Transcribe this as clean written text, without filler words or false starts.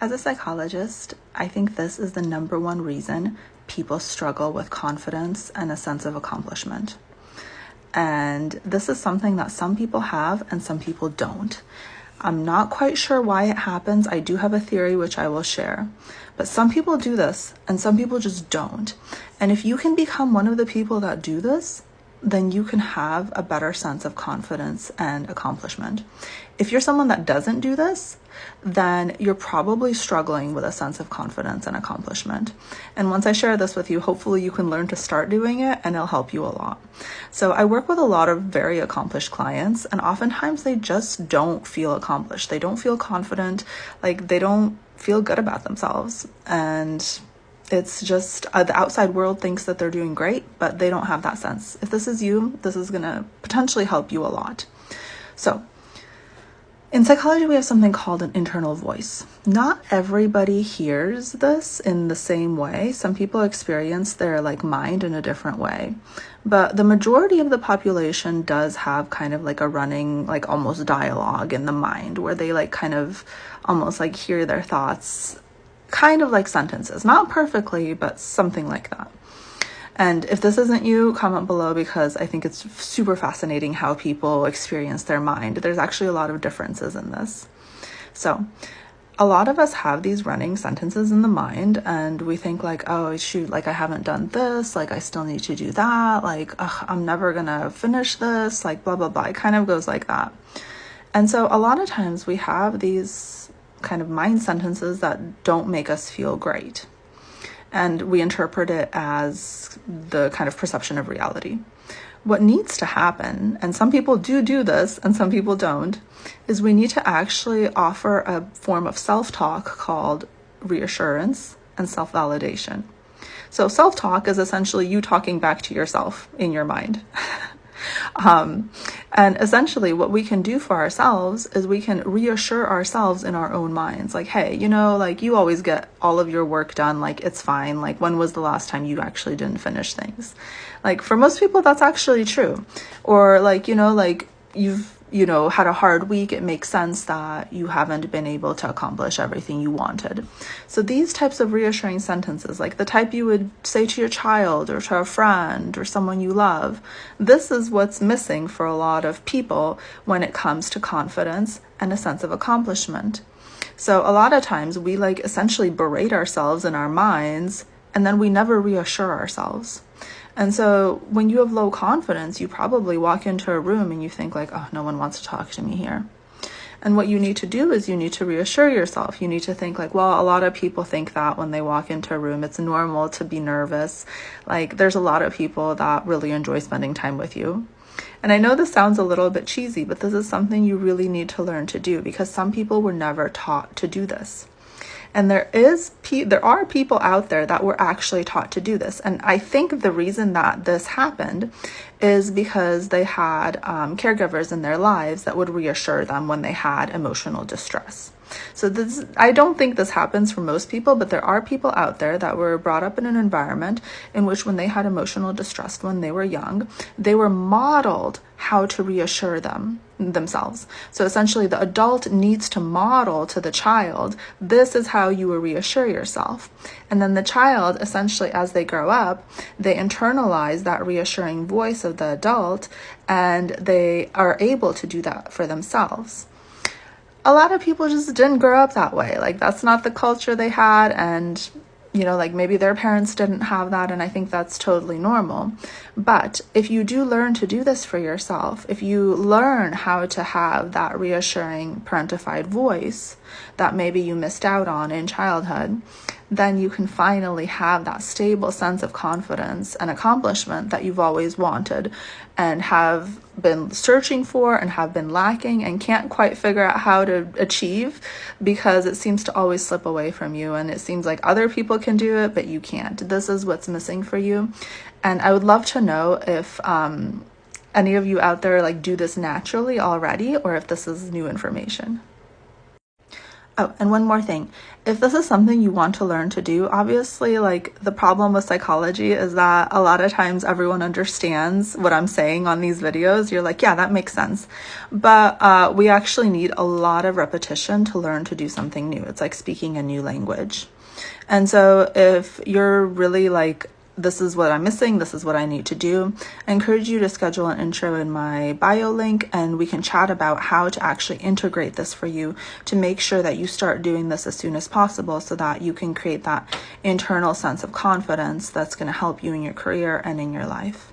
As a psychologist, I think this is the number one reason people struggle with confidence and a sense of accomplishment. And this is something that some people have and some people don't. I'm not quite sure why it happens. I do have a theory which I will share. But some people do this and some people just don't. And if you can become one of the people that do this, then you can have a better sense of confidence and accomplishment. If you're someone that doesn't do this, then you're probably struggling with a sense of confidence and accomplishment. And once I share this with you, hopefully you can learn to start doing it and it'll help you a lot. So I work with a lot of very accomplished clients, and oftentimes they just don't feel accomplished. They don't feel confident, like they don't feel good about themselves. And it's just the outside world thinks that they're doing great, but they don't have that sense. If this is you, this is going to potentially help you a lot. So in psychology, we have something called an internal voice. Not everybody hears this in the same way. Some people experience their mind in a different way. But the majority of the population does have kind of like a running, almost dialogue in the mind where they kind of almost hear their thoughts kind of like sentences, not perfectly, but something like that. And if this isn't you, comment below, because I think it's super fascinating how people experience their mind. There's actually a lot of differences in this. So a lot of us have these running sentences in the mind, and we think oh shoot, I haven't done this, I still need to do that, I'm never gonna finish this, blah, blah, blah. It kind of goes like that. And so a lot of times we have these kind of mind sentences that don't make us feel great. And we interpret it as the kind of perception of reality. What needs to happen, and some people do this and some people don't, is we need to actually offer a form of self-talk called reassurance and self-validation. So self-talk is essentially you talking back to yourself in your mind. And essentially what we can do for ourselves is we can reassure ourselves in our own minds. Hey, you always get all of your work done. It's fine. When was the last time you actually didn't finish things? For most people, that's actually true. Or you've had a hard week. It makes sense that you haven't been able to accomplish everything you wanted. So these types of reassuring sentences, the type you would say to your child or to a friend or someone you love, this is what's missing for a lot of people when it comes to confidence and a sense of accomplishment. So a lot of times we essentially berate ourselves in our minds, and then we never reassure ourselves. And so when you have low confidence, you probably walk into a room and you think oh, no one wants to talk to me here. And what you need to do is you need to reassure yourself. You need to think well, a lot of people think that when they walk into a room, it's normal to be nervous. There's a lot of people that really enjoy spending time with you. And I know this sounds a little bit cheesy, but this is something you really need to learn to do, because some people were never taught to do this. And there are people out there that were actually taught to do this. And I think the reason that this happened is because they had caregivers in their lives that would reassure them when they had emotional distress. So I don't think this happens for most people, but there are people out there that were brought up in an environment in which when they had emotional distress when they were young, they were modeled how to reassure themselves. So essentially the adult needs to model to the child, this is how you will reassure yourself. And then the child, essentially as they grow up, they internalize that reassuring voice of the adult, and they are able to do that for themselves. A lot of people just didn't grow up that way. That's not the culture they had, and maybe their parents didn't have that, and I think that's totally normal. But if you do learn to do this for yourself, if you learn how to have that reassuring parentified voice that maybe you missed out on in childhood, then you can finally have that stable sense of confidence and accomplishment that you've always wanted and have been searching for and have been lacking and can't quite figure out how to achieve, because it seems to always slip away from you and it seems like other people can do it, but you can't. This is what's missing for you. And I would love to know if any of you out there do this naturally already, or if this is new information. Oh, and one more thing. If this is something you want to learn to do, obviously, like the problem with psychology is that a lot of times everyone understands what I'm saying on these videos. You're like, yeah, that makes sense. But we actually need a lot of repetition to learn to do something new. It's like speaking a new language. And so if you're really like, this is what I'm missing, this is what I need to do, I encourage you to schedule an intro in my bio link, and we can chat about how to actually integrate this for you to make sure that you start doing this as soon as possible so that you can create that internal sense of confidence that's going to help you in your career and in your life.